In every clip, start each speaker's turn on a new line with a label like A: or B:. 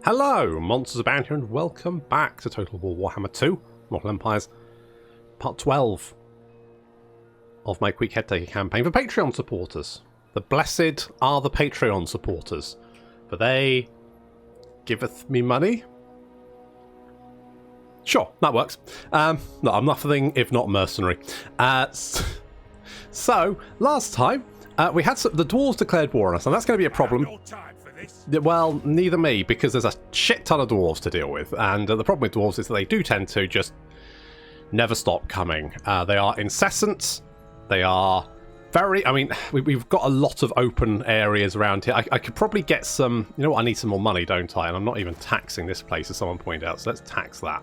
A: Hello, Monsters Abound here, and welcome back to Total War Warhammer 2, Mortal Empires, Part 12 of my Queek Headtaker Campaign for Patreon supporters. The blessed are the Patreon supporters, for they giveth me money. Sure, that works. No, I'm nothing if not mercenary. So, last time, we had the dwarves declared war on us, and that's going to be a problem. Well, neither me, because there's a shit ton of dwarves to deal with, and the problem with dwarves is that they do tend to just never stop coming. They are incessant, they are very... I mean, we've got a lot of open areas around here. I could probably get some... You know what, I need some more money, don't I? And I'm not even taxing this place, as someone pointed out, so let's tax that.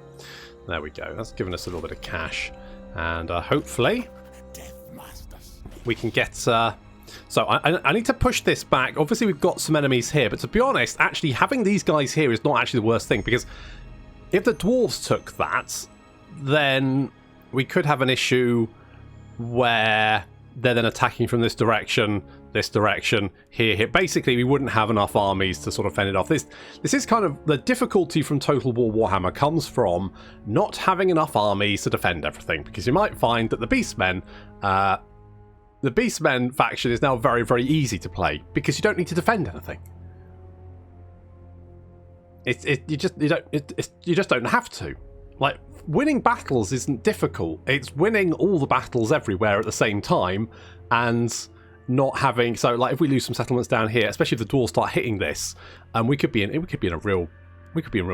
A: There we go, that's given us a little bit of cash. And hopefully we can get... So I need to push this back. Obviously, we've got some enemies here, but to be honest, actually having these guys here is not actually the worst thing, because if the dwarves took that, then we could have an issue where they're then attacking from this direction, here. Basically, we wouldn't have enough armies to sort of fend it off. This is kind of the difficulty from Total War Warhammer comes from not having enough armies to defend everything, because you might find that the Beastmen... the Beastmen faction is now very, very easy to play because you don't need to defend anything. You just don't have to. Like, winning battles isn't difficult. It's winning all the battles everywhere at the same time and not having... So, like, if we lose some settlements down here, especially if the dwarves start hitting this, we could be in real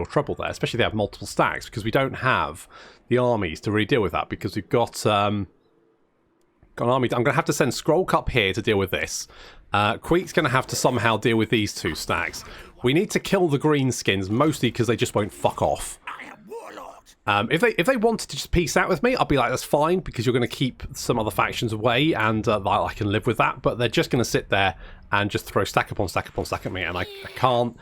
A: trouble there, especially if they have multiple stacks, because we don't have the armies to really deal with that, because we've got an army. I'm going to have to send Scroll Cup here to deal with this. Queek's going to have to somehow deal with these two stacks. We need to kill the greenskins, mostly because they just won't fuck off. If they wanted to just peace out with me, I'd be like, that's fine, because you're going to keep some other factions away, and I can live with that. But they're just going to sit there and just throw stack upon stack upon stack at me, and I can't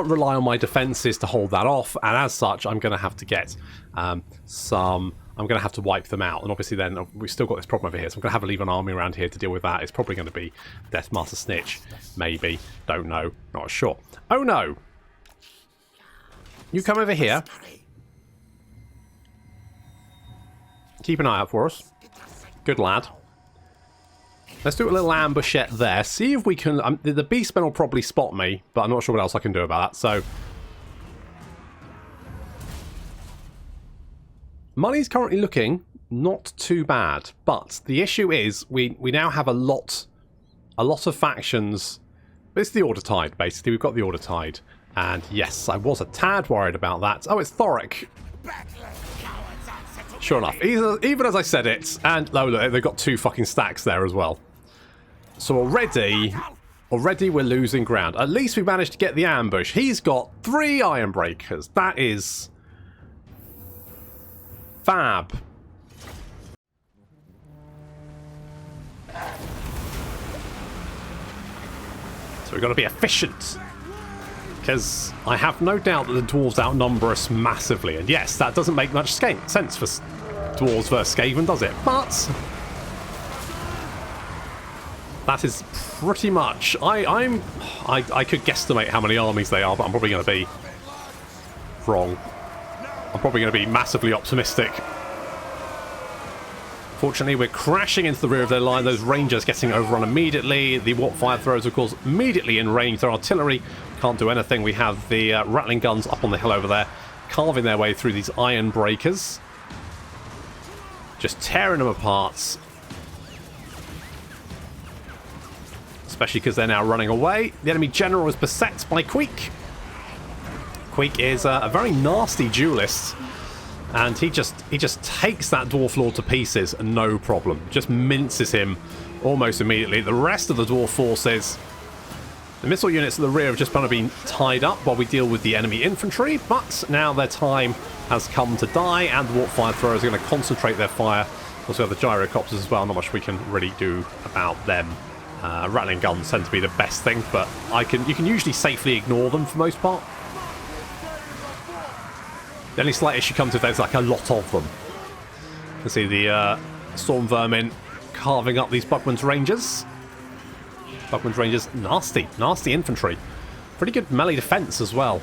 A: rely on my defences to hold that off. And as such, I'm going to have to get I'm going to have to wipe them out, and obviously then we've still got this problem over here, so I'm going to have to leave an army around here to deal with that. It's probably going to be Deathmaster Snitch, maybe, don't know, not sure. Oh no! You come over here. Keep an eye out for us. Good lad. Let's do a little ambushette there, see if we can... the Beastmen will probably spot me, but I'm not sure what else I can do about that, so... Money's currently looking not too bad, but the issue is we now have a lot of factions. It's the Order-Tide, basically. We've got the Order-Tide. And yes, I was a tad worried about that. Oh, it's Thoric. Sure enough, even as I said it, and oh look, they've got two fucking stacks there as well. So already we're losing ground. At least we managed to get the ambush. He's got 3 Iron Breakers. That is... fab. So we've got to be efficient, because I have no doubt that the dwarves outnumber us massively. And yes, that doesn't make much sense for dwarves versus Skaven, does it? But that is pretty much... I could guesstimate how many armies they are, but I'm probably going to be wrong. I'm probably going to be massively optimistic. Fortunately, we're crashing into the rear of their line. Those Rangers getting overrun immediately. The warp fire throwers, of course, immediately in range. Their artillery can't do anything. We have the rattling guns up on the hill over there, carving their way through these Iron Breakers. Just tearing them apart. Especially because they're now running away. The enemy general is beset by Queek. Queek is a very nasty duelist, and he just takes that Dwarf Lord to pieces, and no problem. Just minces him almost immediately. The rest of the Dwarf forces, the missile units at the rear have just kind of been tied up while we deal with the enemy infantry, but now their time has come to die, and the Warp Fire Throwers are going to concentrate their fire. Also have the Gyrocopters as well, not much we can really do about them. Rattling guns tend to be the best thing, but you can usually safely ignore them for the most part. The only slight issue comes if there's like a lot of them. You can see the Storm Vermin carving up these Buckman's Rangers. Buckman's Rangers, nasty infantry. Pretty good melee defense as well.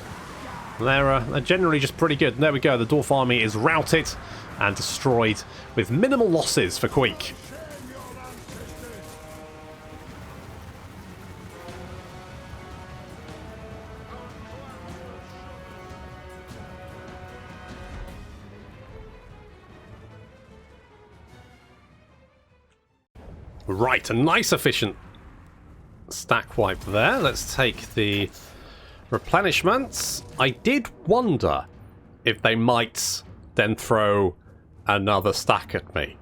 A: They're generally just pretty good. There we go. The Dwarf army is routed and destroyed with minimal losses for Queek. Right, a nice efficient stack wipe there. Let's take the replenishments. I did wonder if they might then throw another stack at me,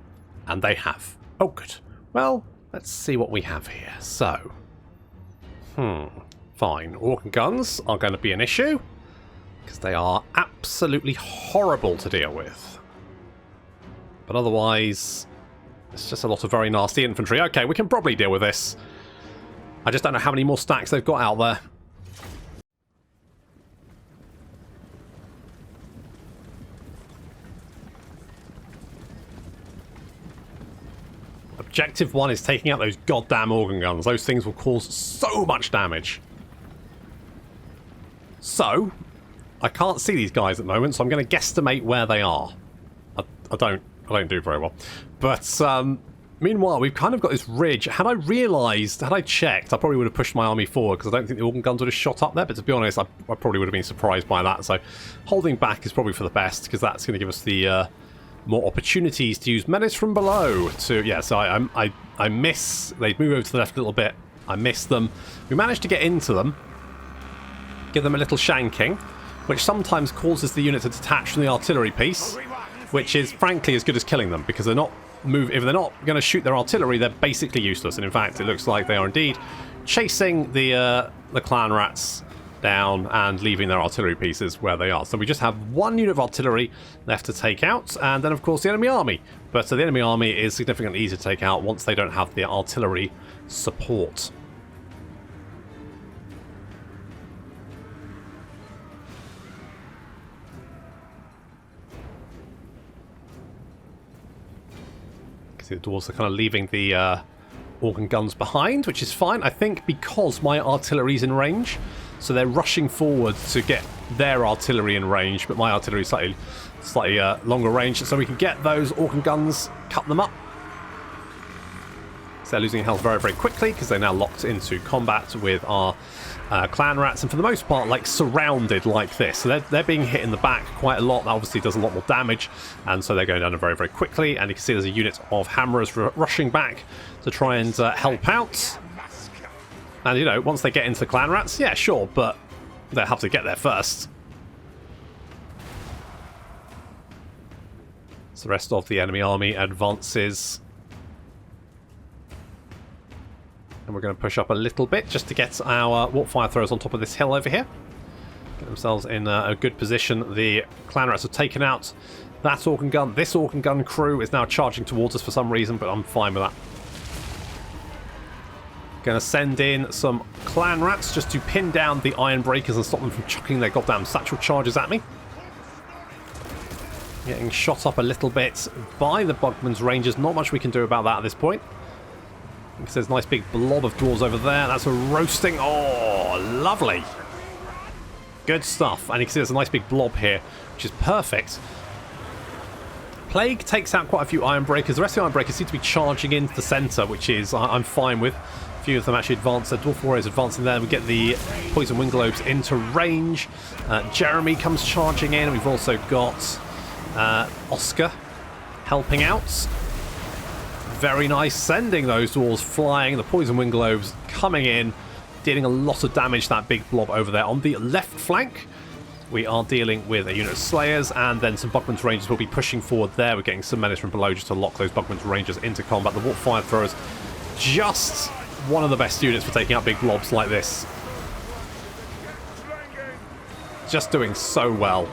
A: and they have. Oh, good. Well, let's see what we have here. So, fine. Organ guns are going to be an issue because they are absolutely horrible to deal with. But otherwise, it's just a lot of very nasty infantry. Okay, we can probably deal with this. I just don't know how many more stacks they've got out there. Objective 1 is taking out those goddamn organ guns. Those things will cause so much damage. So, I can't see these guys at the moment, so I'm going to guesstimate where they are. I don't do very well. But meanwhile, we've kind of got this ridge. Had I checked, I probably would have pushed my army forward because I don't think the organ guns would have shot up there. But to be honest, I probably would have been surprised by that. So holding back is probably for the best because that's going to give us the more opportunities to use menace from below. So I miss. They move over to the left a little bit. I miss them. We managed to get into them, give them a little shanking, which sometimes causes the unit to detach from the artillery piece, which is frankly as good as killing them because they're not if they're not going to shoot their artillery, they're basically useless. And in fact, it looks like they are indeed chasing the clan rats down and leaving their artillery pieces where they are. So we just have one unit of artillery left to take out, and then of course the enemy army. But the enemy army is significantly easier to take out once they don't have the artillery support. The dwarves are kind of leaving the organ guns behind, which is fine, I think, because my artillery's in range. So they're rushing forward to get their artillery in range, but my artillery is slightly longer range, so we can get those organ guns, cut them up. So they're losing health very, very quickly because they're now locked into combat with our clan rats, and for the most part, like, surrounded like this. So they're being hit in the back quite a lot. That obviously does a lot more damage, and so they're going down very, very quickly. And you can see there's a unit of hammerers rushing back to try and help out. And, you know, once they get into the clan rats, yeah, sure, but they'll have to get there first. So the rest of the enemy army advances. And we're going to push up a little bit just to get our warp fire throwers on top of this hill over here. Get themselves in a good position. The clan rats have taken out that organ gun. This organ gun crew is now charging towards us for some reason, but I'm fine with that. Going to send in some clan rats just to pin down the iron breakers and stop them from chucking their goddamn satchel charges at me. Getting shot up a little bit by the Bugman's Rangers. Not much we can do about that at this point. There's a nice big blob of dwarves over there. That's a roasting. Oh, lovely. Good stuff. And you can see there's a nice big blob here, which is perfect. Plague takes out quite a few iron breakers. The rest of the iron breakers seem to be charging into the centre, which is I'm fine with. A few of them actually advance. The dwarf warriors advancing there. We get the poison wind globes into range. Jeremy comes charging in. We've also got Oscar helping out. Very nice, sending those dwarves flying. The poison wind globes coming in, dealing a lot of damage to that big blob over there. On the left flank, we are dealing with a unit of slayers, and then some Bugman's Rangers will be pushing forward there. We're getting some menace from below just to lock those Bugman's Rangers into combat. The warp fire throwers, just one of the best units for taking out big blobs like this. Just doing so well.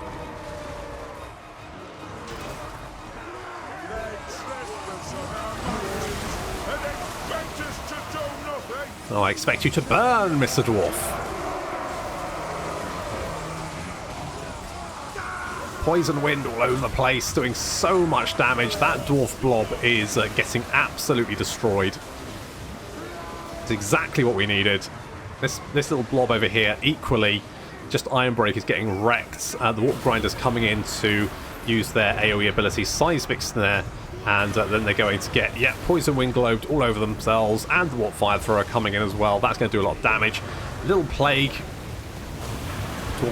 A: Oh, I expect you to burn, Mr. Dwarf. Poison wind all over the place, doing so much damage. That dwarf blob is getting absolutely destroyed. It's exactly what we needed. This little blob over here, equally, Just Ironbreak is getting wrecked. The Warp Grinders coming in to use their AoE ability, Seismic Snare, and then they're going to get, Poison Wind Globed all over themselves, and the Warp Fire Thrower coming in as well. That's going to do a lot of damage. Little Plague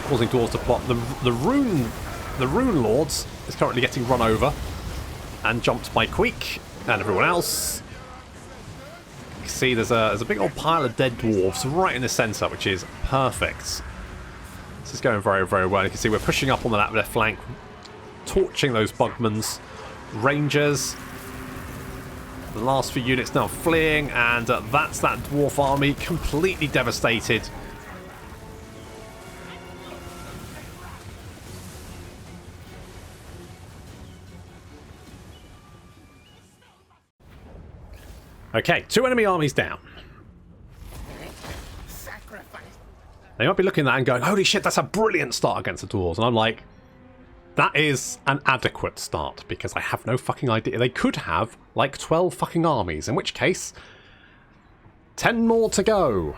A: causing dwarves to plot. The Rune Lords is currently getting run over and jumped by Queek and everyone else. You can see there's a big old pile of dead dwarves right in the centre, which is perfect. This is going very, very well. You can see we're pushing up on the left flank, torching those Bugmans. Rangers. The last few units now fleeing, and that's that dwarf army completely devastated. Okay, 2 enemy armies down. They might be looking at that and going, holy shit, that's a brilliant start against the dwarves. And I'm like, that is an adequate start, because I have no fucking idea. They could have, like, 12 fucking armies, in which case, 10 more to go.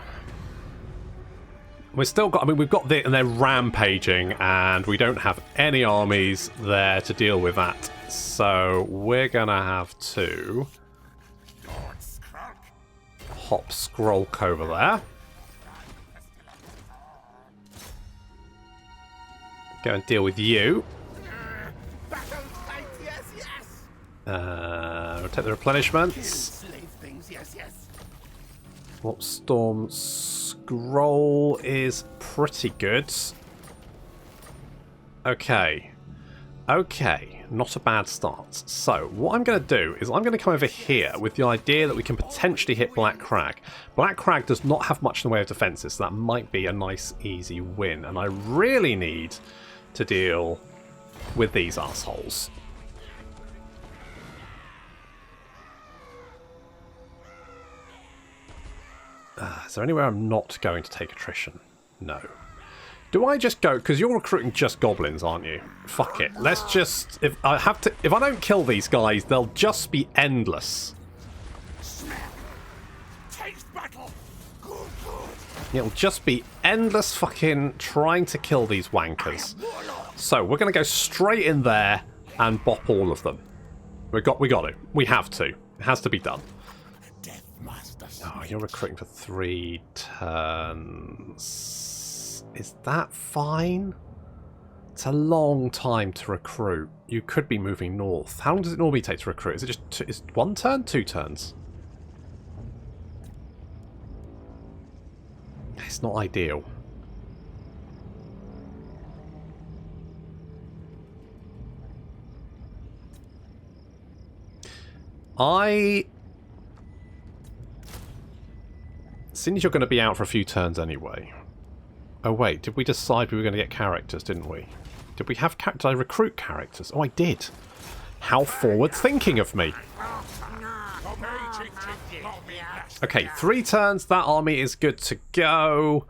A: We've still got, I mean, we've got and they're rampaging, and we don't have any armies there to deal with that. So we're going to have to hop Scrollk over there. Go and deal with you. We'll take the replenishments. Warp Storm Scroll is pretty good. Okay. Okay, not a bad start. So, what I'm going to do is I'm going to come over here with the idea that we can potentially hit Black Crag. Black Crag does not have much in the way of defences, so that might be a nice, easy win. And I really need to deal with these assholes. Is there anywhere I'm not going to take attrition? No. Do I just go, because you're recruiting just goblins, aren't you? Fuck it. Let's just, if I don't kill these guys, they'll just be endless. It'll just be endless fucking trying to kill these wankers. So we're going to go straight in there and bop all of them. We got to. We have to. It has to be done. Oh, you're recruiting for 3 turns. Is that fine? It's a long time to recruit. You could be moving north. How long does it normally take to recruit? Is it just is 1 turn? 2 turns? It's not ideal. Seeing as you're going to be out for a few turns anyway. Oh wait, did we decide we were going to get characters, didn't we? Did we have did I recruit characters? Oh, I did. How forward-thinking of me. Okay, 3 turns. That army is good to go.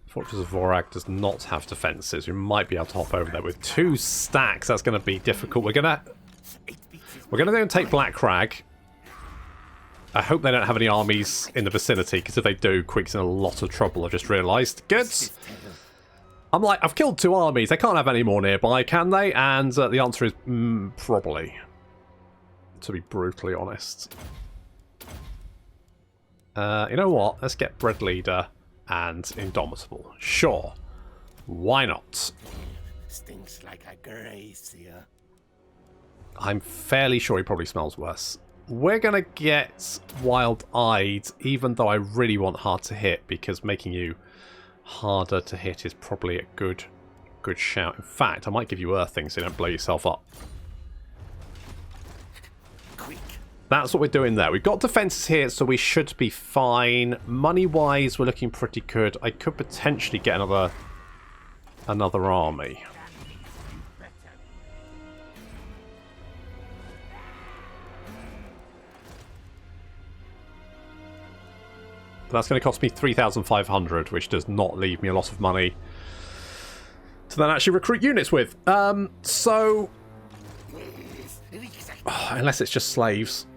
A: Fortress of Vorag does not have defences. We might be able to hop over there with 2 stacks. That's going to be difficult. We're going to go and take Black Crag. I hope they don't have any armies in the vicinity, because if they do, Queek's in a lot of trouble, I've just realised. Good. I'm like, I've killed 2 armies. They can't have any more nearby, can they? And the answer is probably, to be brutally honest. You know what? Let's get Bread Leader and Indomitable. Sure. Why not?
B: Stinks like a gracier.
A: I'm fairly sure he probably smells worse. We're going to get Wild-Eyed, even though I really want hard to hit, because making you harder to hit is probably a good shout. In fact, I might give you Earthing so you don't blow yourself up.
B: Queek.
A: That's what we're doing there. We've got defences here, so we should be fine. Money-wise, we're looking pretty good. I could potentially get another army. But that's going to cost me 3,500, which does not leave me a lot of money to then actually recruit units with. So, unless it's just slaves.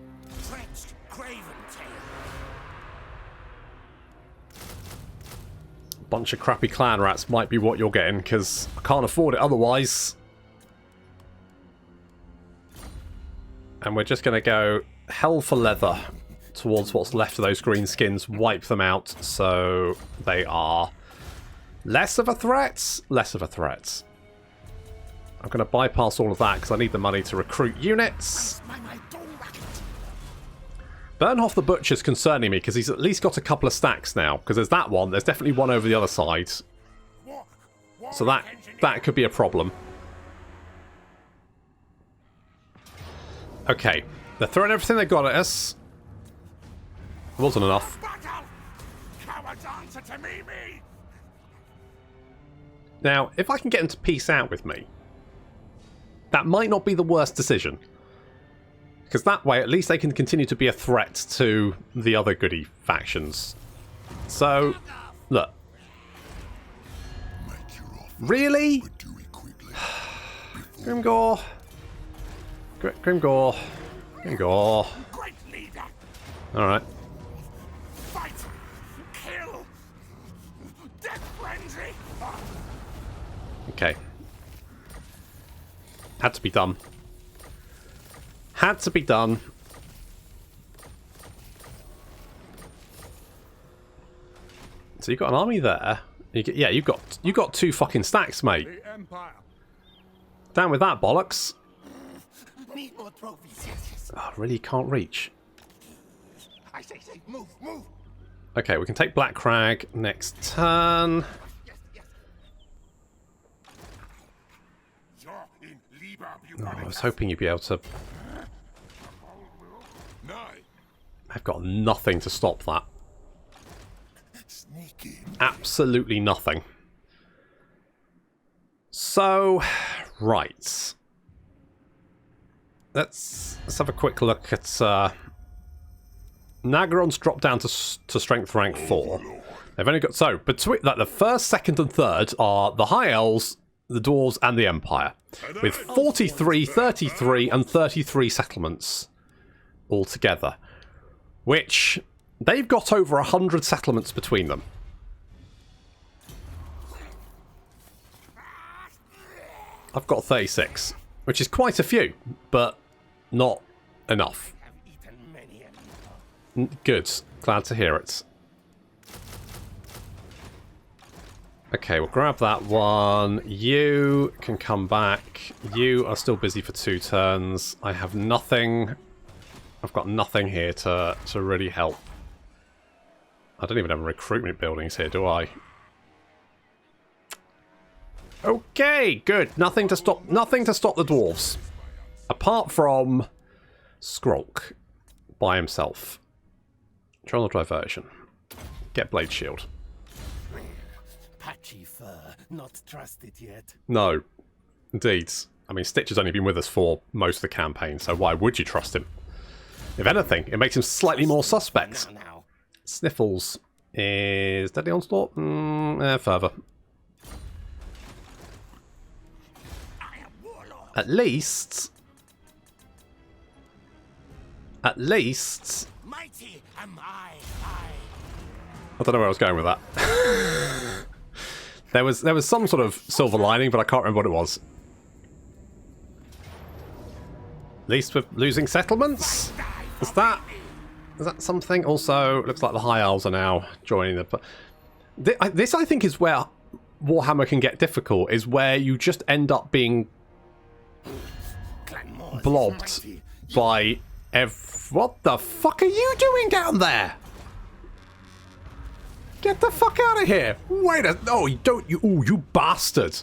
A: bunch of crappy clan rats might be what you're getting, because I can't afford it otherwise. And we're just going to go hell for leather towards what's left of those green skins, wipe them out so they are less of a threat. Less of a threat. I'm going to bypass all of that because I need the money to recruit units. Bernhoff the Butcher's concerning me because he's at least got a couple of stacks now. Because there's that one. There's definitely one over the other side. So that could be a problem. Okay. They're throwing everything they got at us. It wasn't enough. Now, if I can get them to peace out with me, that might not be the worst decision. Because that way, at least they can continue to be a threat to the other goody factions. So, look. Really? Grimgore. Grimgore. Grimgore. Alright. Okay. Had to be done. Had to be done. So you've got an army there. Yeah, you've got 2 fucking stacks, mate. Down with that bollocks. Oh, really? You can't reach.
B: I say, move.
A: Okay, we can take Black Crag next turn. Oh, I was hoping you'd be able to... I've got nothing to stop that. Absolutely nothing. So, right. Let's have a quick look at... Nagaron's dropped down to strength rank 4. They've only got... So, between like, the first, second and third are the High Elves, the Dwarves, and the Empire. With 43, 33, and 33 settlements altogether. Which, they've got over 100 settlements between them. I've got 36, which is quite a few, but not enough. Good. Glad to hear it. Okay, we'll grab that one. You can come back. You are still busy for 2 turns. I have nothing. I've got nothing here to really help. I don't even have recruitment buildings here, do I? Okay, good. Nothing to stop the dwarves. Apart from Skrolk by himself. Trial diversion. Get Blade Shield.
B: Patchy fur, not trusted yet.
A: No. Indeed. I mean, Stitch has only been with us for most of the campaign, so why would you trust him? If anything, it makes him slightly more suspect. Sniffles is Deadly Onslaught? Further. At least...
B: Mighty am I.
A: I don't know where I was going with that. There was some sort of silver lining, but I can't remember what it was. At least we're losing settlements? Is that something? Also, looks like the High Elves are now joining the... This, I think, is where Warhammer can get difficult, is where you just end up being blobbed by What the fuck are you doing down there? Get the fuck out of here! Wait a... Oh, you don't... you bastard!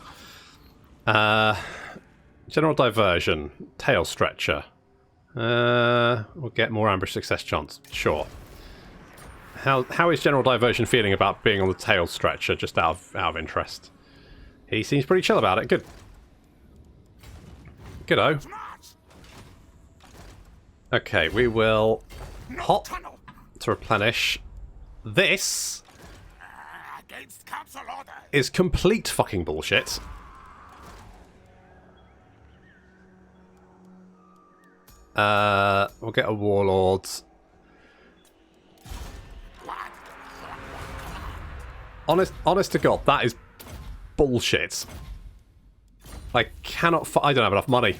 A: General Diversion. Tail Stretcher. We'll get more ambush success chance. Sure. How is General Diversion feeling about being on the Tail Stretcher, just out of interest? He seems pretty chill about it. Good. Good-o. Okay, we will hop to replenish. This is complete fucking bullshit. We'll get a Warlord. Honest to God, that is bullshit. I cannot. I don't have enough money.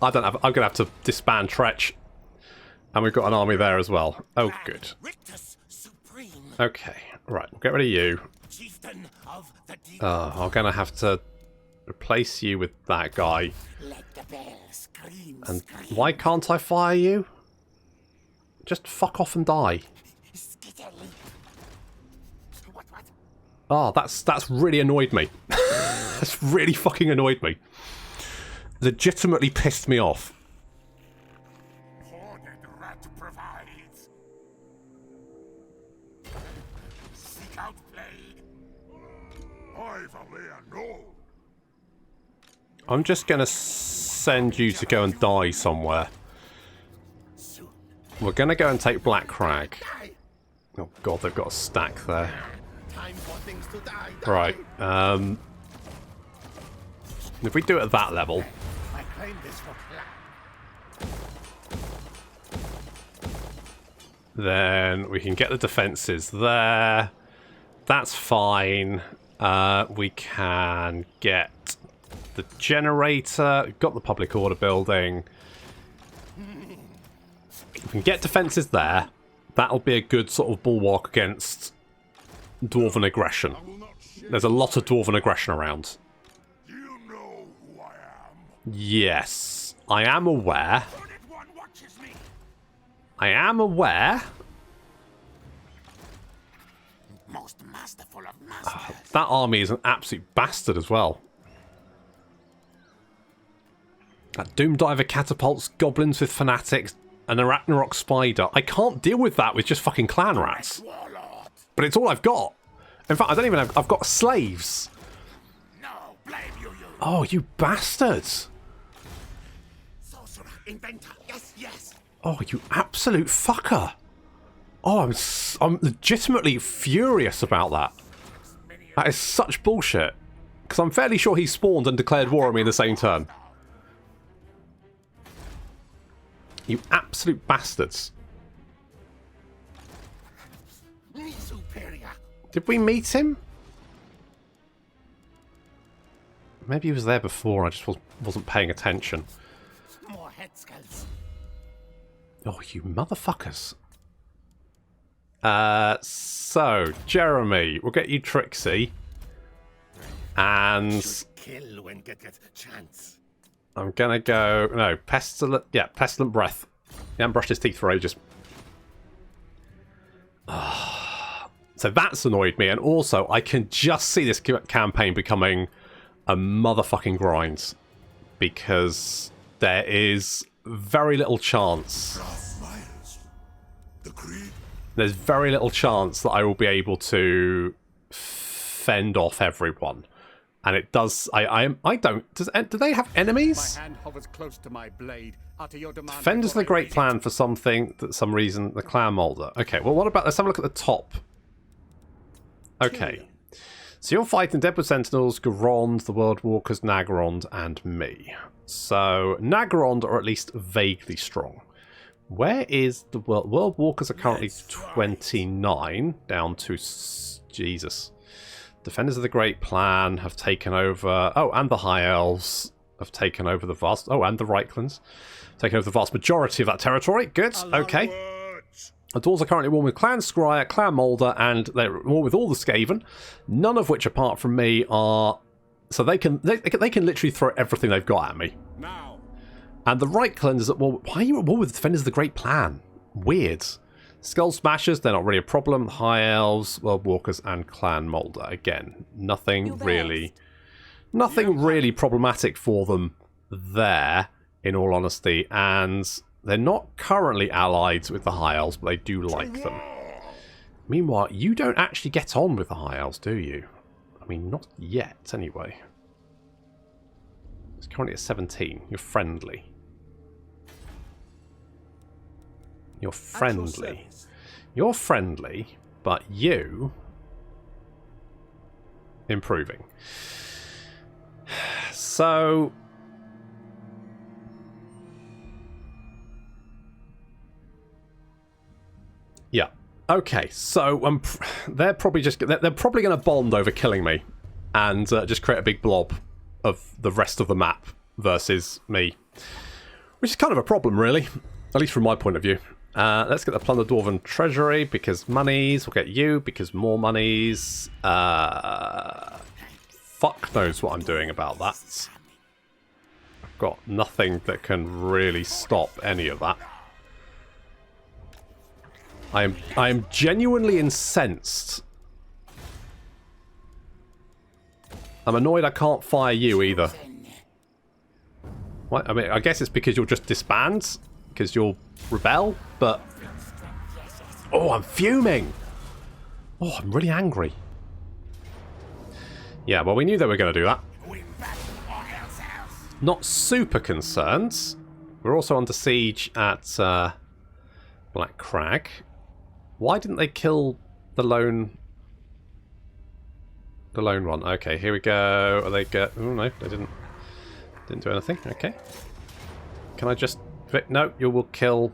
A: I don't have. I'm gonna have to disband Tretch, and we've got an army there as well. Oh, good. Okay, right. We'll get rid of you. I'm gonna have to replace you with that guy. And why can't I fire you? Just fuck off and die. Oh, that's really annoyed me. That's really fucking annoyed me. Legitimately pissed me off.
B: Seek out plague.
A: I'm just gonna send you to go and die somewhere. We're gonna go and take Black Crag. Oh god, they've got a stack there. Right, if we do it at that level, then we can get the defences there. That's fine. We can get the generator, got the public order building. We can get defences there. That'll be a good sort of bulwark against Dwarven aggression. There's a lot of Dwarven aggression around.
B: You know who I am.
A: Yes, I am aware. I am aware.
B: Most masterful of masters.
A: That army is an absolute bastard as well. That Doomdiver catapults, goblins with fanatics, an Arachnarok spider. I can't deal with that with just fucking clan rats. But it's all I've got. In fact, I don't even have... I've got slaves.
B: No, blame you.
A: Oh, you bastards.
B: Sorcerer, inventor, yes.
A: Oh, you absolute fucker. Oh, I'm legitimately furious about that. That is such bullshit. Because I'm fairly sure he spawned and declared war on me in the same turn. You absolute bastards.
B: Superior.
A: Did we meet him? Maybe he was there before, I just wasn't paying attention.
B: More head skulls.
A: Oh, you motherfuckers. So, Jeremy, we'll get you Trixie. And
B: Kill when get chance.
A: I'm gonna go... No, Pestilent... Yeah, Pestilent Breath. He hasn't brushed his teeth for ages. So that's annoyed me, and also I can just see this campaign becoming a motherfucking grind. Because there is very little chance... There's very little chance that I will be able to fend off everyone. And it does... I don't... Do they have enemies?
C: My hand hovers close to my blade. Utter your demand.
A: Defenders of the Great Plan for something, that some reason, the Clan Molder. Okay, well what about... Let's have a look at the top. Okay. So you're fighting Deadwood Sentinels, Garond, the World Walkers, Nagrond, and me. So Nagrond are at least vaguely strong. Where is the World Walkers are currently 29, down to... Jesus. Defenders of the Great Plan have taken over... Oh, and the High Elves have taken over the vast... Oh, and the Reichlands. Taken over the vast majority of that territory. Good, okay. The Dwarves are currently at war with Clan Scryer, Clan Molder, and they're at war with all the Skaven. None of which, apart from me, are... So they can literally throw everything they've got at me.
C: Now.
A: And the Reichlands is at war... Why are you at war with the Defenders of the Great Plan? Weird. Skull Smashers, they're not really a problem. High Elves, World Walkers, and Clan Molder. Again, nothing really problematic for them there, in all honesty. And they're not currently allied with the High Elves, but they do like them. Meanwhile, you don't actually get on with the High Elves, do you? I mean, not yet, anyway. It's currently at 17. You're friendly. You're friendly. You're friendly, but you... improving. So... yeah. Okay, so they're probably going to bond over killing me, and just create a big blob of the rest of the map versus me, which is kind of a problem, really, at least from my point of view. Let's get the Plunder Dwarven Treasury, because monies. We'll get you, because more monies. Fuck knows what I'm doing about that. I've got nothing that can really stop any of that. I am genuinely incensed. I'm annoyed I can't fire you either. What? I mean, I guess it's because you'll just disband, because you'll rebel, but... Oh, I'm fuming! Oh, I'm really angry. Yeah, well, we knew they were going to do that. Not super concerned. We're also under siege at Black Crag. Why didn't they kill the lone one? Okay, here we go. Are they go? Oh no, they didn't do anything. Okay. Can I just? No, you will kill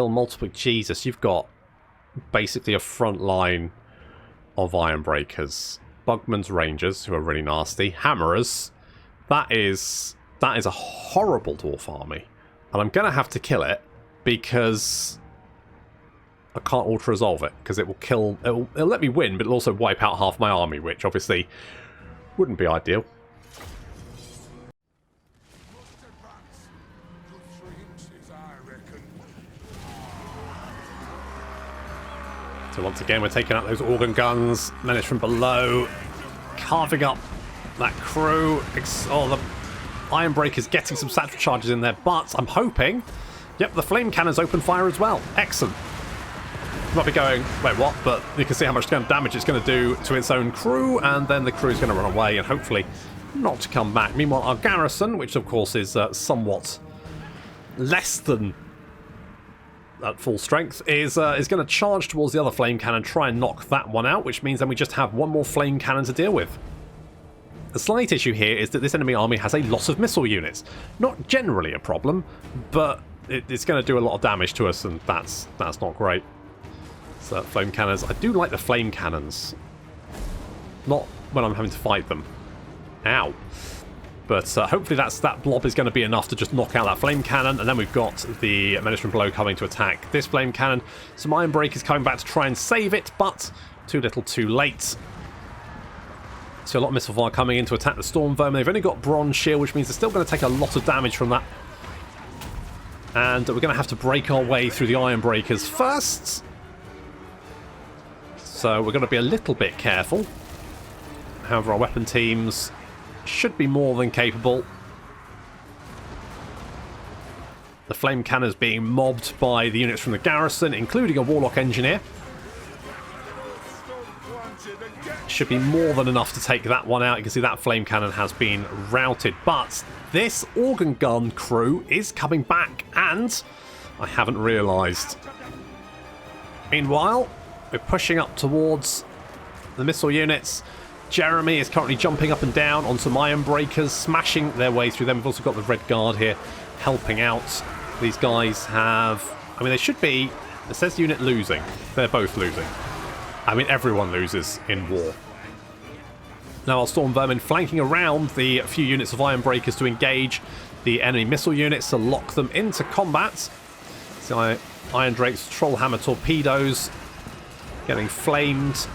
A: multiple. Jesus, you've got basically a front line of Ironbreakers, Bugman's Rangers, who are really nasty, Hammerers. That is a horrible dwarf army, and I'm gonna have to kill it because I can't auto-resolve it, because it will kill... It'll let me win, but it'll also wipe out half my army, which obviously wouldn't be ideal. So once again, we're taking out those organ guns, menace from below, carving up that crew. Oh, the Ironbreaker's getting some satchel charges in there, but I'm hoping... Yep, the flame cannons open fire as well. Excellent. Might be going, wait, what? But you can see how much kind of damage it's going to do to its own crew, and then the crew is going to run away and hopefully not come back. Meanwhile, our garrison, which of course is somewhat less than at full strength, is going to charge towards the other flame cannon, try and knock that one out, which means then we just have one more flame cannon to deal with. The slight issue here is that this enemy army has a lot of missile units. Not generally a problem, but it's going to do a lot of damage to us, and that's not great. So flame cannons. I do like the flame cannons. Not when I'm having to fight them. Ow. But hopefully that blob is going to be enough to just knock out that flame cannon, and then we've got the menace from below coming to attack this flame cannon. Some Ironbreakers coming back to try and save it, but too little too late. So a lot of missile fire coming in to attack the Storm Vermin. They've only got Bronze Shield, which means they're still going to take a lot of damage from that. And we're going to have to break our way through the Ironbreakers first. So we're going to be a little bit careful. However, our weapon teams should be more than capable. The flame cannons being mobbed by the units from the garrison, including a Warlock Engineer. Should be more than enough to take that one out. You can see that flame cannon has been routed. But this organ gun crew is coming back, and I haven't realised. Meanwhile, we're pushing up towards the missile units. Jeremy is currently jumping up and down on some Ironbreakers, smashing their way through them. We've also got the Red Guard here helping out. These guys have... I mean, they should be... It says unit losing. They're both losing. I mean, everyone loses in war. Now our Storm Vermin flanking around the few units of Ironbreakers to engage the enemy missile units to lock them into combat. So Iron Drake's Trollhammer torpedoes getting flamed.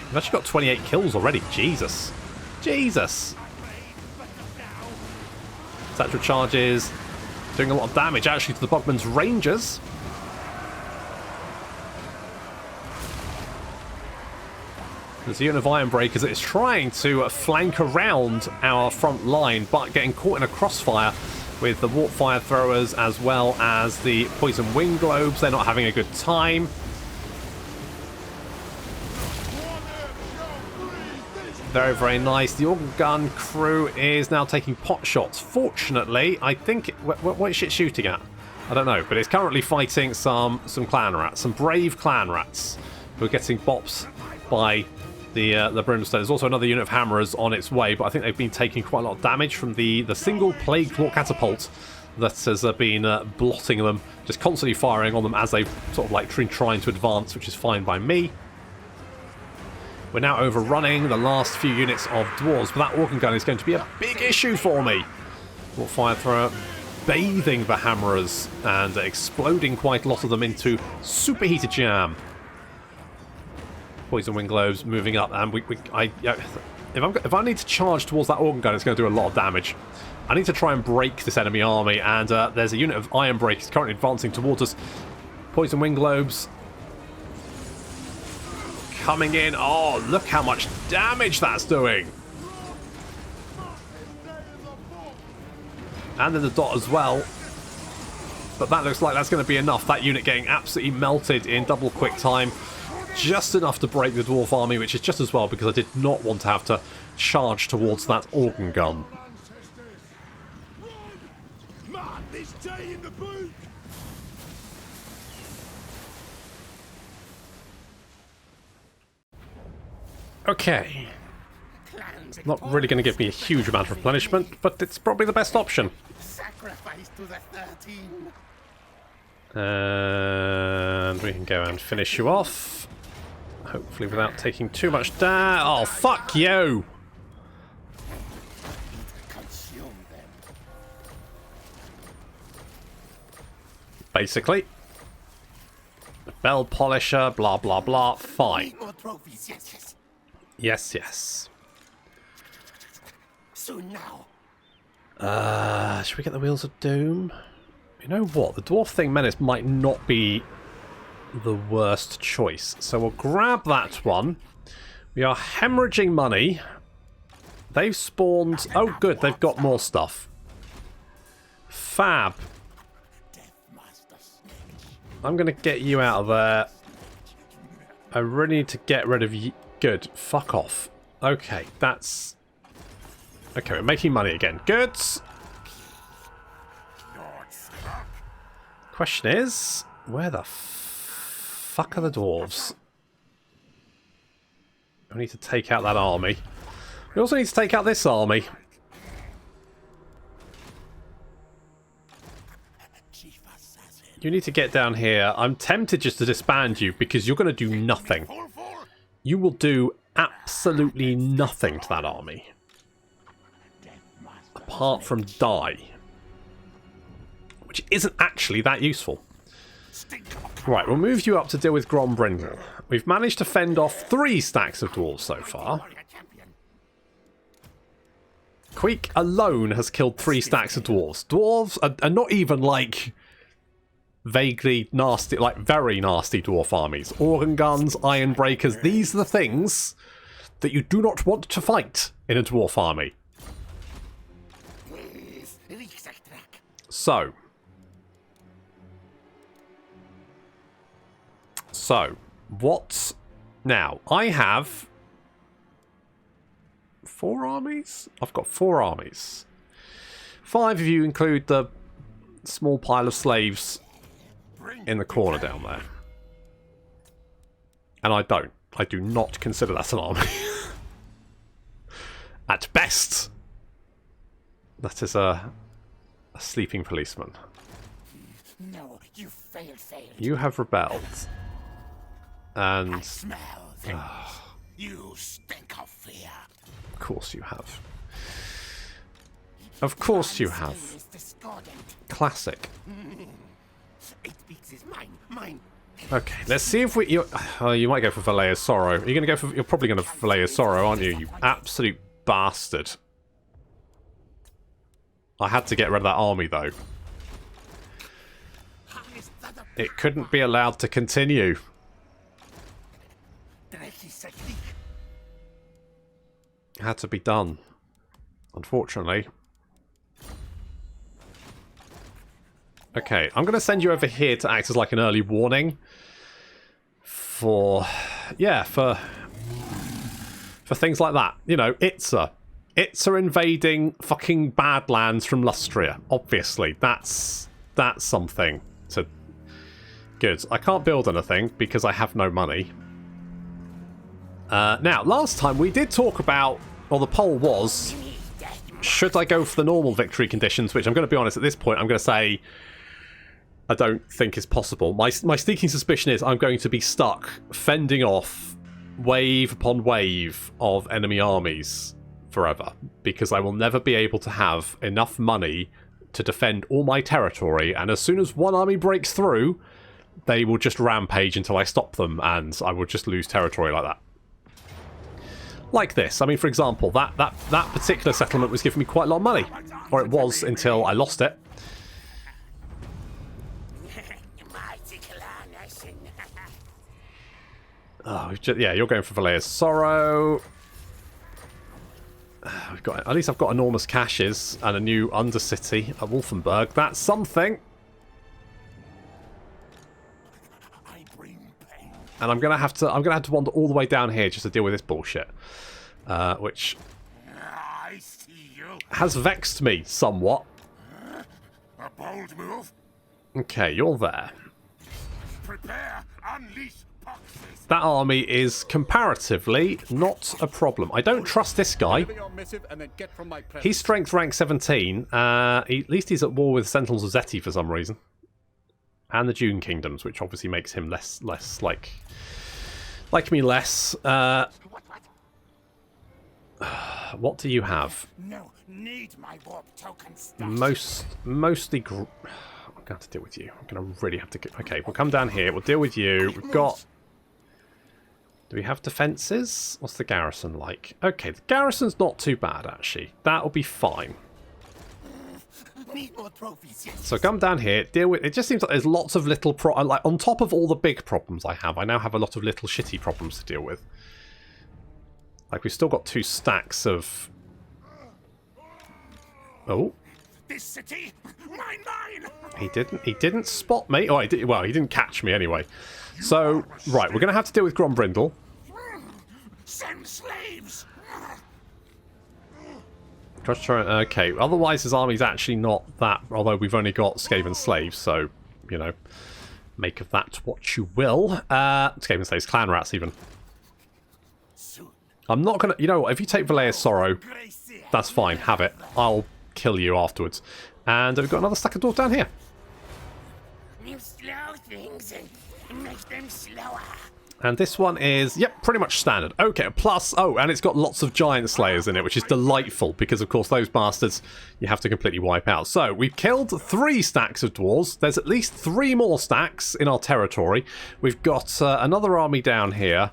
A: We've actually got 28 kills already. Jesus. Jesus. Satchel charges doing a lot of damage actually to the Bugman's Rangers. There's a unit of Ironbreakers that is trying to flank around our front line, but getting caught in a crossfire with the Warp Fire Throwers as well as the Poison Wing Globes. They're not having a good time. Very, very nice. The organ gun crew is now taking pot shots. Fortunately, I think... What is it shooting at? I don't know, but it's currently fighting some clan rats, some brave clan rats who are getting bops by the brimstone. There's also another unit of hammerers on its way, but I think they've been taking quite a lot of damage from the single plague claw catapult that has been blotting them, just constantly firing on them as they've sort of like trying to advance, which is fine by me. We're now overrunning the last few units of dwarves, but that organ gun is going to be a big issue for me. Dwarf fire thrower bathing the hammerers and exploding quite a lot of them into superheated jam. Poison wind globes moving up, and if I need to charge towards that organ gun, it's going to do a lot of damage. I need to try and break this enemy army, and there's a unit of iron breakers currently advancing towards us. Poison wind globes coming in. Oh, look how much damage that's doing. And then the dot as well. But that looks like that's going to be enough. That unit getting absolutely melted in double quick time. Just enough to break the dwarf army, which is just as well because I did not want to have to charge towards that organ gun. Okay. Not really going to give me a huge amount of replenishment, but it's probably the best option.
B: Sacrifice to the 13.
A: And we can go and finish you off. Hopefully without taking too much damage. Oh, fuck you!
B: Consume them.
A: Basically. Bell polisher, blah blah blah. Fine.
B: Need more trophies. Yes, yes.
A: Yes, yes.
B: Soon now.
A: Should we get the Wheels of Doom? You know what? The Dwarf Thing Menace might not be the worst choice. So we'll grab that one. We are hemorrhaging money. They've spawned... Oh, good. They've got more stuff. Fab. I'm going to get you out of there. I really need to get rid of you. Good. Fuck off. Okay, that's... Okay, we're making money again. Good. Question is, where the fuck are the dwarves? We need to take out that army. We also need to take out this army. You need to get down here. I'm tempted just to disband you because you're going to do nothing. You will do absolutely nothing to that army. Apart from die. Which isn't actually that useful. Right, we'll move you up to deal with Grombrindle. We've managed to fend off 3 stacks of dwarves so far. Queek alone has killed 3 stacks of dwarves. Dwarves are not even like vaguely nasty, like very nasty dwarf armies. Organ guns, iron breakers, these are the things that you do not want to fight in a dwarf army. So, what now? I have 4 armies? I've got 4 armies. 5 of you include the small pile of slaves in the corner down there. And I don't. I do not consider that an army. At best, that is a sleeping policeman.
B: No, you failed.
A: You have rebelled. And
B: Smell them. You stink of fear.
A: Of course you have. Of course you have. Classic.
B: It speaks is mine.
A: Okay, let's see if we... You might go for Valea's Sorrow. You're going to go for... You're probably going to Valea's Sorrow, aren't you? You absolute bastard. I had to get rid of that army, though. It couldn't be allowed to continue. It had to be done. Unfortunately. Okay, I'm going to send you over here to act as like an early warning. For things like that. You know, Itza invading fucking Badlands from Lustria. Obviously, that's something. So, good. I can't build anything because I have no money. Now, last time we did talk about, well, the poll was, should I go for the normal victory conditions, which I'm going to be honest, at this point, I'm going to say I don't think is possible. My sneaking suspicion is I'm going to be stuck fending off wave upon wave of enemy armies forever, because I will never be able to have enough money to defend all my territory, and as soon as one army breaks through, they will just rampage until I stop them, and I will just lose territory like that. Like this. I mean, for example, that particular settlement was giving me quite a lot of money. Or it was until I lost it. Oh, yeah, you're going for Valea's Sorrow. We've got, at least I've got enormous caches and a new Undercity at Wolfenburg. That's something. And I'm gonna have to wander all the way down here just to deal with this bullshit, which has vexed me somewhat.
B: A bold move.
A: Okay, you're there.
B: Prepare, unleash boxes.
A: That army is comparatively not a problem. I don't trust this guy. He's strength rank 17. At least he's at war with Sentinels of Zeti for some reason. And the Dune Kingdoms, which obviously makes him less like me less. What do you have?
B: No, need my warp token stuff.
A: Mostly. I'm gonna have to deal with you. I'm gonna really have to. Okay, we'll come down here. We'll deal with you. We've got. Do we have defences? What's the garrison like? Okay, the garrison's not too bad actually. That'll be fine.
B: Need more trophies, yes.
A: So come down here, deal with... It just seems like there's lots of little... like, on top of all the big problems I now have a lot of little shitty problems to deal with. Like, we've still got 2 stacks of... Oh.
B: This city, mine.
A: He didn't spot me. Oh, he didn't catch me anyway. So, right, we're going to have to deal with Grombrindle.
B: Send slaves.
A: Okay, otherwise his army's actually not that, although we've only got Skaven slaves, so, you know, make of that what you will. Skaven slaves, clan rats even. I'm not gonna, you know what, if you take Valea's Sorrow, that's fine, have it. I'll kill you afterwards. And we've got another stack of dwarf down here.
B: You slow things and make them slower.
A: And this one is, yep, pretty much standard. Okay, plus, oh, and it's got lots of giant slayers in it, which is delightful, because, of course, those bastards you have to completely wipe out. So, we've killed 3 stacks of dwarves. There's at least 3 more stacks in our territory. We've got another army down here.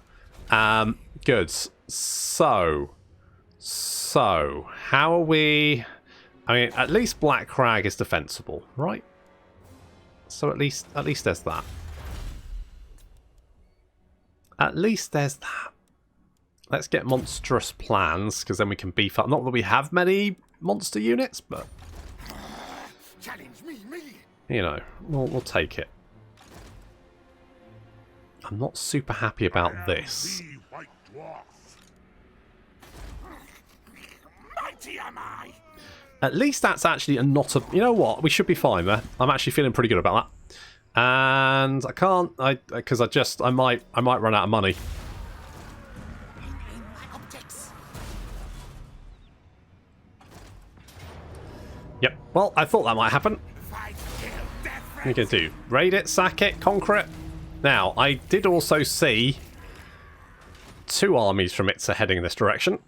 A: Good. So, how are we... I mean, at least Black Crag is defensible, right? So, at least there's that. At least there's that. Let's get monstrous plans, because then we can beef up. Not that we have many monster units, but...
B: Challenge me.
A: You know, we'll take it. I'm not super happy about this.
B: White dwarf. Mighty am I.
A: At least that's actually not a... You know what? We should be fine there. I'm actually feeling pretty good about that. And I can't, because I might run out of money. Yep. Well, I thought that might happen. You can do raid it, sack it, conquer it. Now, I did also see 2 armies from Itza heading in this direction.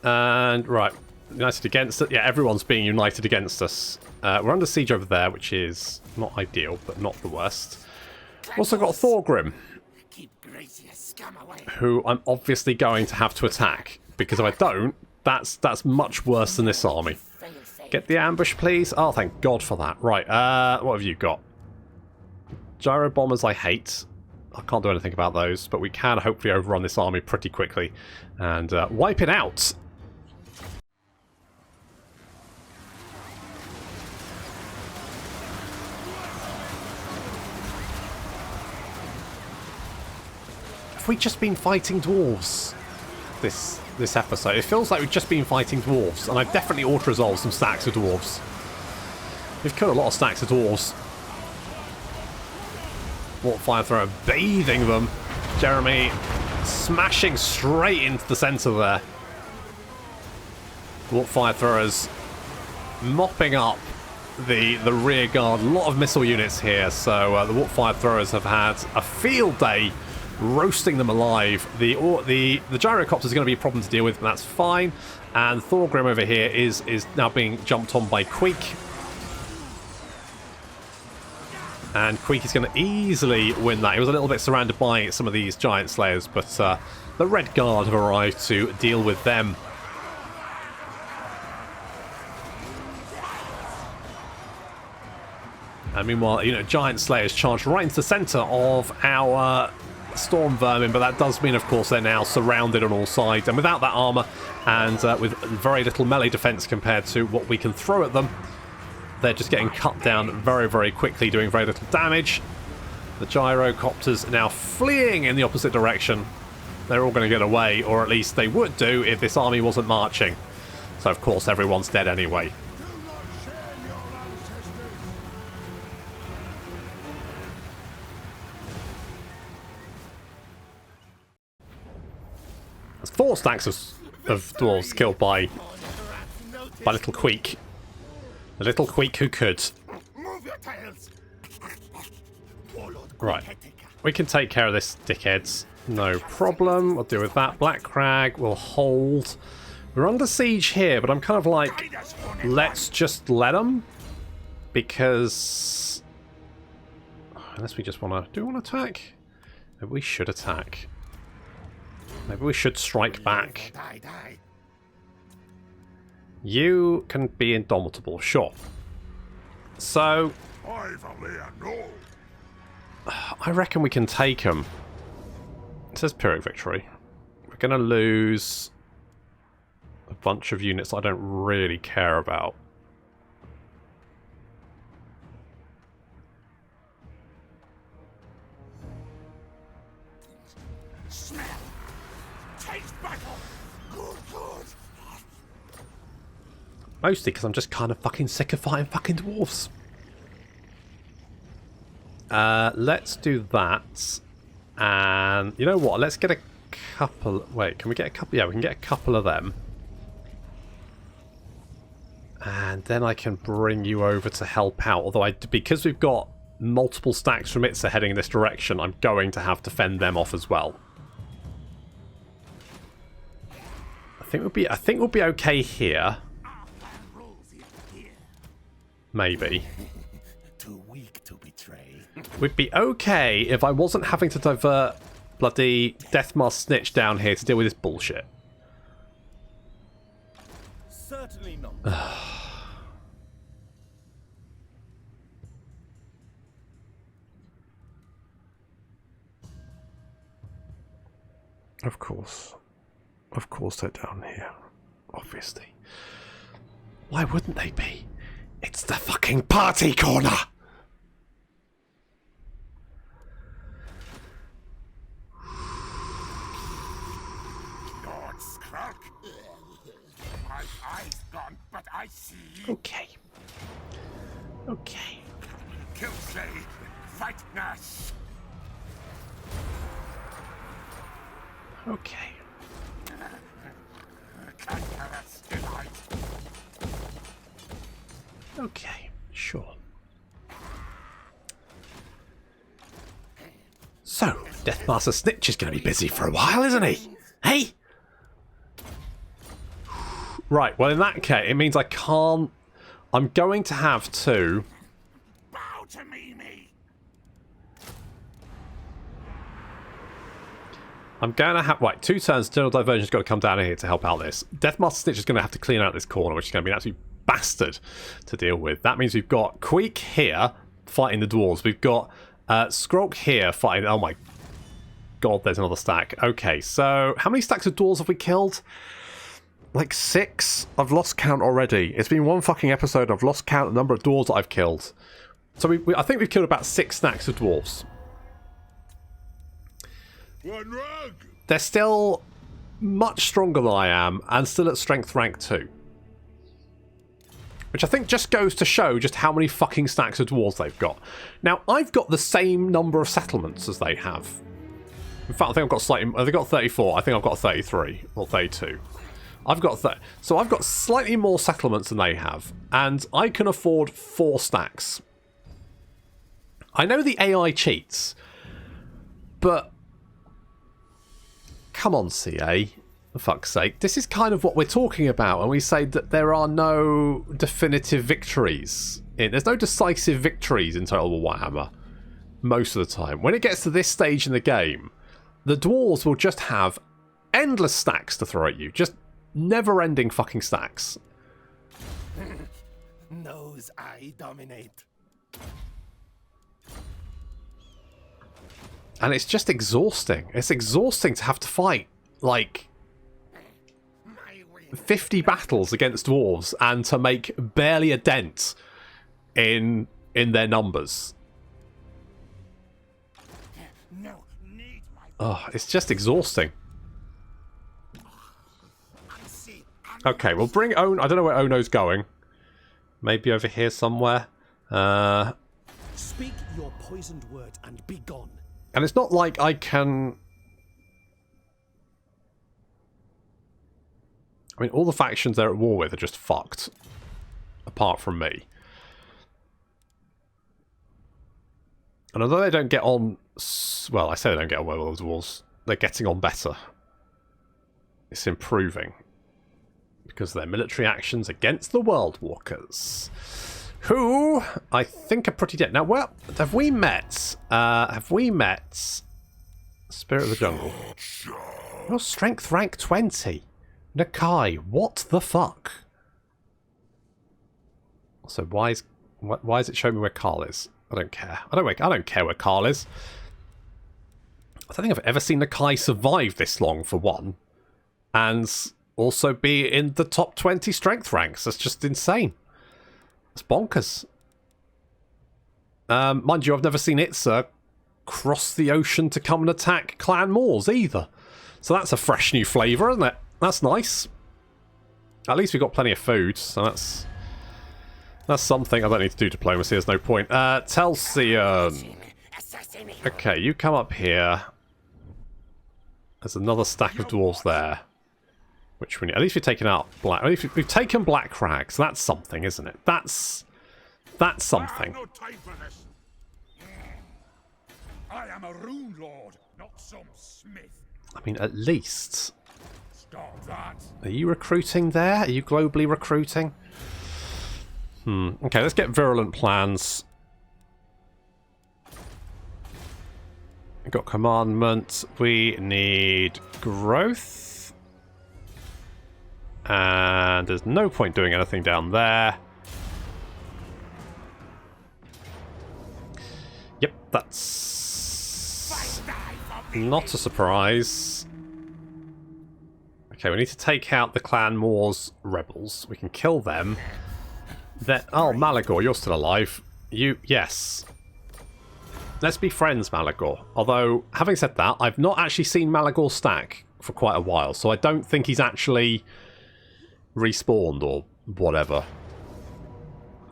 A: And right. United against it. Yeah, everyone's being united against us. We're under siege over there, which is not ideal, but not the worst. Also got Thorgrim, who I'm obviously going to have to attack, because if I don't, that's much worse than this army. Get the ambush, please. Oh, thank God for that. Right, what have you got? Gyro bombers I hate. I can't do anything about those, but we can hopefully overrun this army pretty quickly and wipe it out. Have we just been fighting dwarves this episode? It feels like we've just been fighting dwarves, and I've definitely auto-resolved some stacks of dwarves. We've killed a lot of stacks of dwarves. Warp Fire Thrower bathing them. Jeremy smashing straight into the centre there. Dwarf fire throwers mopping up the rear guard. A lot of missile units here, so the Dwarf fire throwers have had a field day roasting them alive. The gyrocopters are going to be a problem to deal with, but that's fine. And Thorgrim over here is now being jumped on by Queek. And Queek is going to easily win that. He was a little bit surrounded by some of these giant slayers, but the Red Guard have arrived to deal with them. And meanwhile, giant slayers charge right into the centre of our storm vermin, but that does mean, of course, they're now surrounded on all sides. And without that armour, and with very little melee defence compared to what we can throw at them, they're just getting cut down very, very quickly, doing very little damage. The gyrocopters now fleeing in the opposite direction. They're all going to get away, or at least they would do if this army wasn't marching. So, of course, everyone's dead anyway. There's 4 stacks of dwarves killed by little Queek. The little Queek who could. Right. We can take care of this, dickheads. No problem. We'll deal with that. Black Crag will hold. We're under siege here, but I'm kind of like, let's just let them. Because... unless we just want to... do we want to attack? Maybe we should attack. Maybe we should strike back. You can be indomitable, sure. So... I reckon we can take him. It says Pyrrhic victory. We're going to lose a bunch of units I don't really care about.
B: Smell. Taste battle. Good, good.
A: Mostly because I'm just kind of fucking sick of fighting fucking dwarves. Let's do that. And you know what? Let's get a couple... wait, can we get a couple? Yeah, we can get a couple of them. And then I can bring you over to help out. Although, because we've got multiple stacks from Itza heading in this direction, I'm going to have to fend them off as well. I think we'll be okay here. Maybe.
B: Too weak to betray.
A: We'd be okay if I wasn't having to divert bloody Deathmask Snitch down here to deal with this bullshit.
B: Certainly not.
A: Of course. Of course they're down here. Obviously. Why wouldn't they be? It's the fucking party corner!
B: Lord Skrulk. My eyes gone, but I see.
A: Okay. Okay.
B: Killslay, fight Nash.
A: Okay.
B: Cankerous delight.
A: Okay. Sure. So, Deathmaster Snitch is going to be busy for a while, isn't he? Hey? Right, well in that case, it means I can't... I'm going to have to...
B: Bow to me.
A: I'm going to have... right, 2 turns, General Diversion's got to come down here to help out this. Deathmaster Snitch is going to have to clean out this corner, which is going to be an absolute bastard to deal with. That means we've got Queek here fighting the dwarves. We've got Skrulk here fighting... oh my god, there's another stack. Okay, so how many stacks of dwarves have we killed? Like 6? I've lost count already. It's been one fucking episode. I've lost count the number of dwarves that I've killed. So I think we've killed about 6 stacks of dwarves.
B: One rug.
A: They're still much stronger than I am, and still at strength rank 2. Which I think just goes to show just how many fucking stacks of dwarves they've got. Now, I've got the same number of settlements as they have. In fact, I think I've got slightly... have they got 34? I think I've got 33, or 32. I've got so I've got slightly more settlements than they have, and I can afford 4 stacks. I know the AI cheats, but come on, CA, for fuck's sake. This is kind of what we're talking about, and we say that there are no definitive victories. There's no decisive victories in Total War Warhammer most of the time. When it gets to this stage in the game, the dwarves will just have endless stacks to throw at you. Just never-ending fucking stacks.
B: Knows I dominate.
A: And it's just exhausting. It's exhausting to have to fight, like, 50 battles against dwarves and to make barely a dent in their numbers. Oh, it's just exhausting. Okay, we'll bring Ono. I don't know where Ono's going. Maybe over here somewhere.
D: Speak your poisoned word and be gone.
A: And it's not like I can... I mean, all the factions they're at war with are just fucked. Apart from me. And although they don't get on... Well, I say they don't get on well with the dwarves. They're getting on better. It's improving. Because of their military actions against the World Walkers. Who, I think, are pretty dead. Now, well, have we met... Spirit of the Jungle? Your strength rank 20. Nakai, what the fuck? So why is it showing me where Carl is? I don't care. I don't care where Carl is. I don't think I've ever seen Nakai survive this long, for one. And also be in the top 20 strength ranks. That's just insane. It's bonkers. Mind you, I've never seen Itza cross the ocean to come and attack Clan Moors either. So that's a fresh new flavour, isn't it? That's nice. At least we've got plenty of food, so that's something. I don't need to do diplomacy, there's no point. Telsion. Okay, you come up here. There's another stack of dwarves there. Which we need. At least we've taken out black. At least we've taken Black Crag, so that's something, isn't it? That's something.
C: I am a rune lord, not some smith.
A: I mean, at least.
C: Stop that.
A: Are you recruiting there? Are you globally recruiting? Okay, let's get virulent plans. We've got commandment. We need growth. And there's no point doing anything down there. Yep, that's not a surprise. Okay, we need to take out the Clan Moors rebels. We can kill them. Oh, Malagor, you're still alive. Yes. Let's be friends, Malagor. Although, having said that, I've not actually seen Malagor stack for quite a while, so I don't think he's actually respawned or whatever.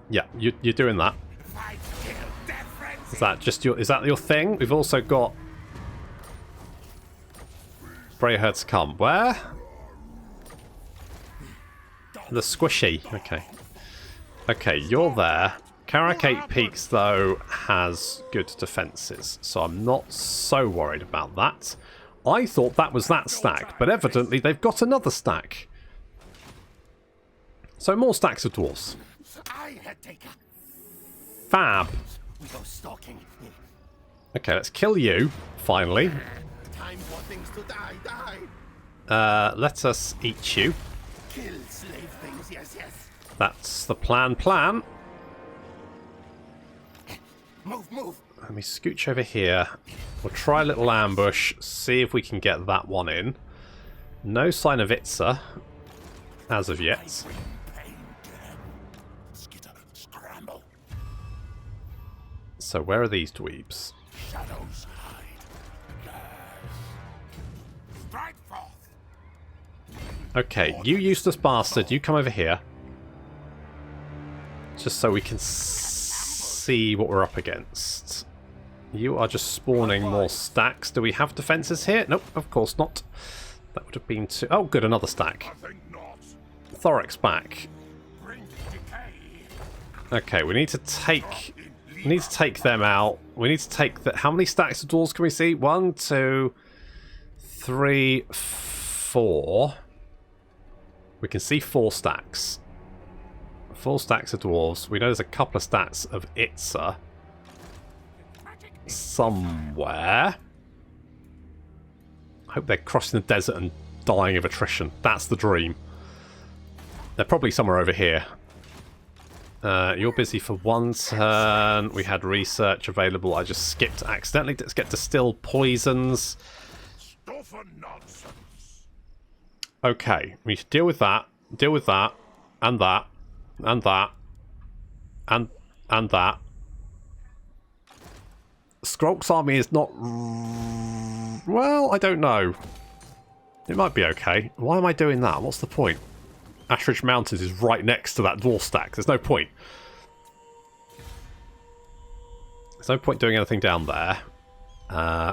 A: Yeah, you're doing that. Is that your thing? We've also got Brayherds come. Where? The squishy. Okay. Okay, you're there. Karakate Peaks, though, has good defences, so I'm not so worried about that. I thought that was that stack, but evidently they've got another stack. So more stacks of dwarves. Fab. Okay, let's kill you, finally. Let us eat you. That's the plan.
B: Move.
A: Let me scooch over here. We'll try a little ambush, see if we can get that one in. No sign of Itza, as of yet. So where are these dweebs?
B: Shadows hide.
A: Okay, you useless bastard, you come over here. Just so we can see what we're up against. You are just spawning more stacks. Do we have defences here? Nope, of course not. That would have been too... Oh, good, another stack. Thoric's back.
C: Bring decay.
A: Okay, we need to take them out. We need to take the... How many stacks of dwarves can we see? 1, 2, 3, 4. We can see 4 stacks. 4 stacks of dwarves. We know there's a couple of stacks of Itza somewhere. I hope they're crossing the desert and dying of attrition. That's the dream. They're probably somewhere over here. You're busy for 1 turn. We had research available. I just skipped accidentally. Let's get distilled poisons.
C: Stuff and nonsense.
A: Okay, we should deal with that. Deal with that. And that. And that. And that. Skrulk's army is not... Well, I don't know. It might be okay. Why am I doing that? What's the point? Ashridge Mountains is right next to that dwarf stack. There's no point. There's no point doing anything down there.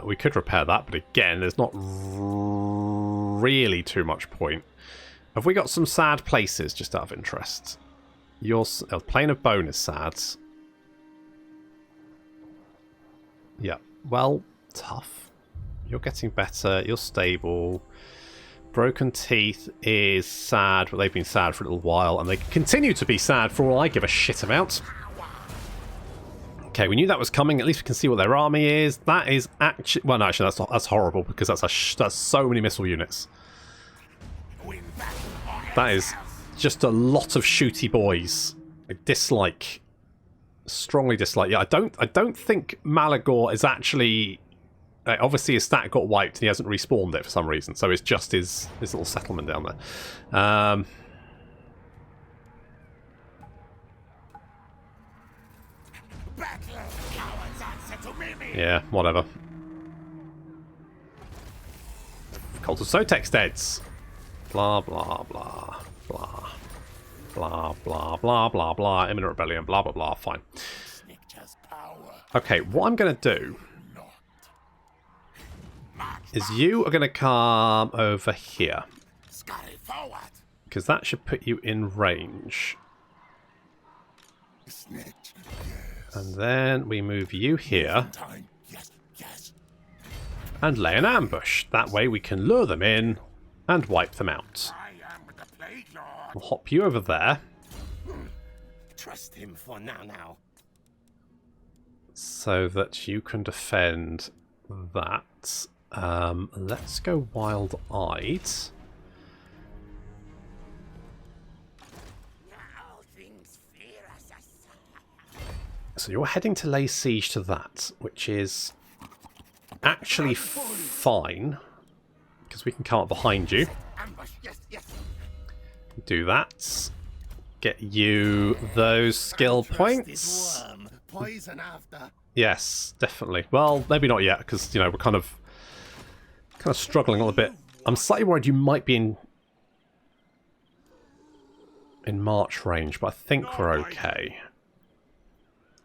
A: We could repair that, but again, there's not really too much point. Have we got some sad places, just out of interest? Your Plane of Bone is sad. Yeah, well, tough. You're getting better. You're stable. Broken Teeth is sad, but they've been sad for a little while, and they continue to be sad for all I give a shit about. Okay, we knew that was coming. At least we can see what their army is. That is actually... Well, no, actually, that's horrible, because that's so many missile units. That is just a lot of shooty boys. I dislike. Strongly dislike. Yeah, I don't think Malagor is actually... obviously his stat got wiped and he hasn't respawned it for some reason, so it's just his little settlement down there. Yeah, whatever. Cult of Sotex deads. Blah blah blah blah blah blah blah blah blah. Imminent rebellion. Blah blah blah. Fine. Okay, what I'm gonna do is you are going to come over here, because that should put you in range. And then we move you here and lay an ambush. That way we can lure them in and wipe them out. We'll hop you over there.
D: Trust him for now.
A: So that you can defend that. Let's go wild-eyed. So you're heading to lay siege to that, which is actually fine, because we can come up behind you. Do that. Get you those skill points. Yes, definitely. Well, maybe not yet, because, you know, we're kind of struggling a little bit. I'm slightly worried you might be in March range, but I think we're okay.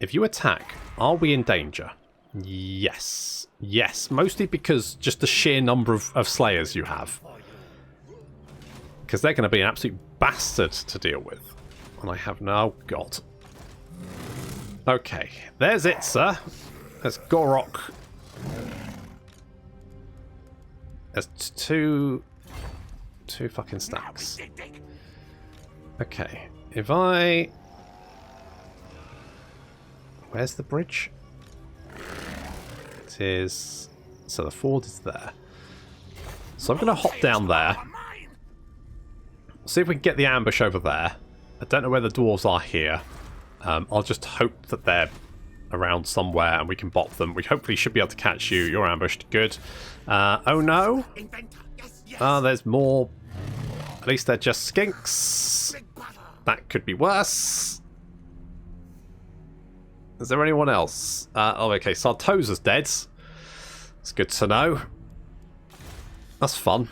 A: If you attack, are we in danger? Yes. Yes, mostly because just the sheer number of slayers you have. Because they're going to be an absolute bastard to deal with. And I have no... God. Okay, there's Itza. There's Gorok. There's two fucking stacks. Okay, if I... Where's the bridge? It is... So the ford is there. So I'm going to hop down there. See if we can get the ambush over there. I don't know where the dwarves are here. I'll just hope that they're around somewhere and we can bop them. We hopefully should be able to catch you. You're ambushed. Good. Oh no. There's more. At least they're just skinks. That could be worse. Is there anyone else? Oh, okay. Sartosa's dead. It's good to know. That's fun.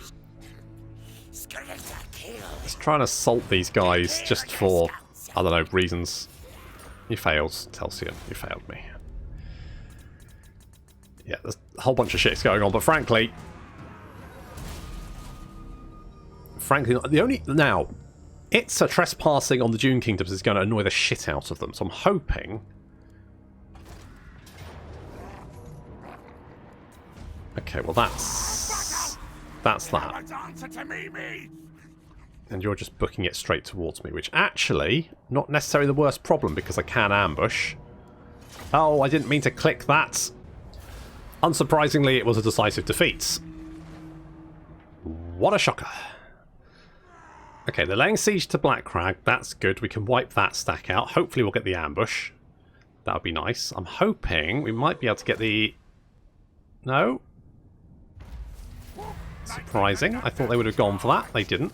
A: Let's try and assault these guys just for, I don't know, reasons. You failed, Telsian. You failed me. Yeah, there's a whole bunch of shit's going on, but frankly, the only... Now, It's a trespassing on the Dune Kingdoms is going to annoy the shit out of them. So I'm hoping... Okay, well that's that. And you're just booking it straight towards me, which actually, not necessarily the worst problem because I can ambush. Oh, I didn't mean to click that. Unsurprisingly, it was a decisive defeat. What a shocker. Okay, they're laying siege to Black Crag. That's good. We can wipe that stack out. Hopefully we'll get the ambush. That would be nice. I'm hoping we might be able to get the... No? Surprising. I thought they would have gone for that. They didn't.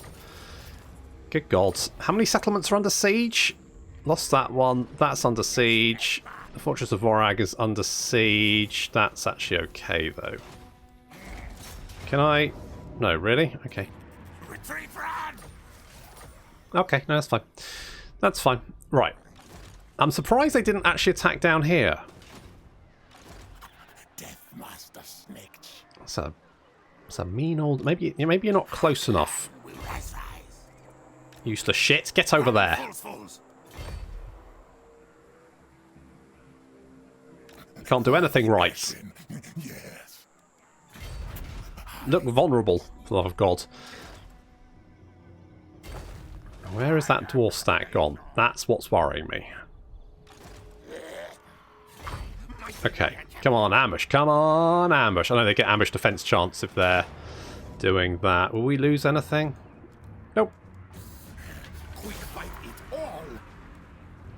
A: Good God. How many settlements are under siege? Lost that one. That's under siege. The Fortress of Vorag is under siege. That's actually okay, though. Can I... No, really? Okay. Okay, no, that's fine. That's fine. Right. I'm surprised they didn't actually attack down here. It's a mean old... Maybe you're not close enough. Useless shit. Get over there. Can't do anything right. Look vulnerable, for the love of God. Where is that dwarf stack gone? That's what's worrying me. Okay, come on, ambush. Come on, ambush. I know they get ambush defense chance if they're doing that. Will we lose anything? Nope.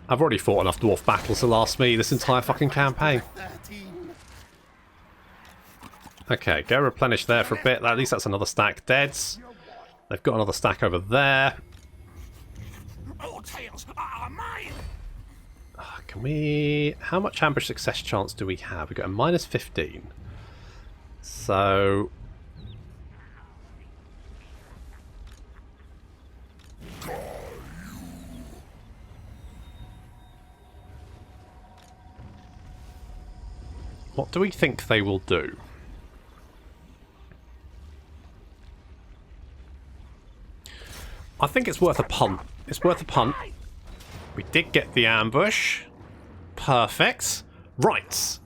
A: I've already fought enough dwarf battles to last me this entire fucking campaign. Okay, go replenish there for a bit. At least that's another stack dead. They've got another stack over there. Can we... How much ambush success chance do we have? We've got a minus 15. So... What do we think they will do? I think it's worth a punt. It's worth a punt. We did get the ambush. Perfect. Right.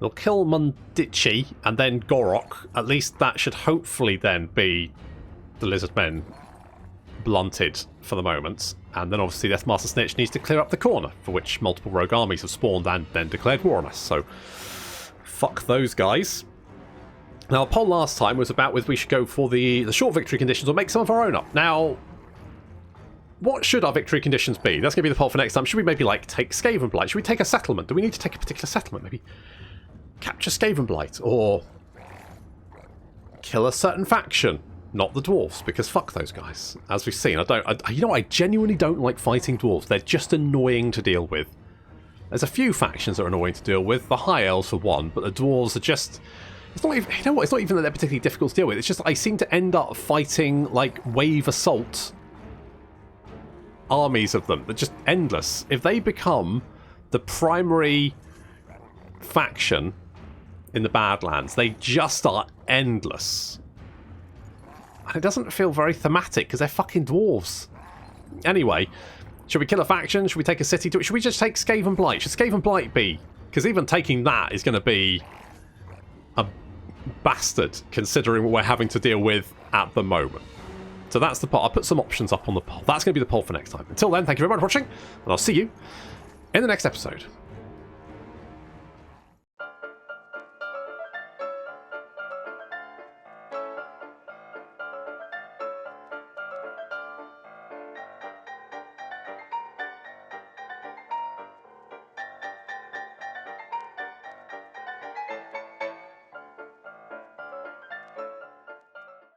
A: We'll kill Mundici and then Gorok. At least that should hopefully then be the lizard men blunted for the moment. And then obviously Deathmaster Snitch needs to clear up the corner, for which multiple rogue armies have spawned and then declared war on us. So, fuck those guys. Now, our poll last time was about whether we should go for the short victory conditions or make some of our own up. Now, what should our victory conditions be? That's going to be the poll for next time. Should we maybe, like, take Skavenblight? Should we take a settlement? Do we need to take a particular settlement? Maybe capture Skavenblight or kill a certain faction? Not the dwarves, because fuck those guys. As we've seen, I genuinely don't like fighting dwarves. They're just annoying to deal with. There's a few factions that are annoying to deal with. The High Elves for one, but the dwarves are just... It's not even, you know what? It's not even that they're particularly difficult to deal with. It's just I seem to end up fighting like wave assault armies of them. They're just endless. If they become the primary faction in the Badlands, they just are endless. And it doesn't feel very thematic because they're fucking dwarves. Anyway, should we kill a faction? Should we take a city? Should we just take Skavenblight? Should Skavenblight be? Because even taking that is going to be a bastard considering what we're having to deal with at the moment. So that's the poll. I'll put some options up on the poll. That's going to be the poll for next time. Until then, thank you very much for watching, and I'll see you in the next episode.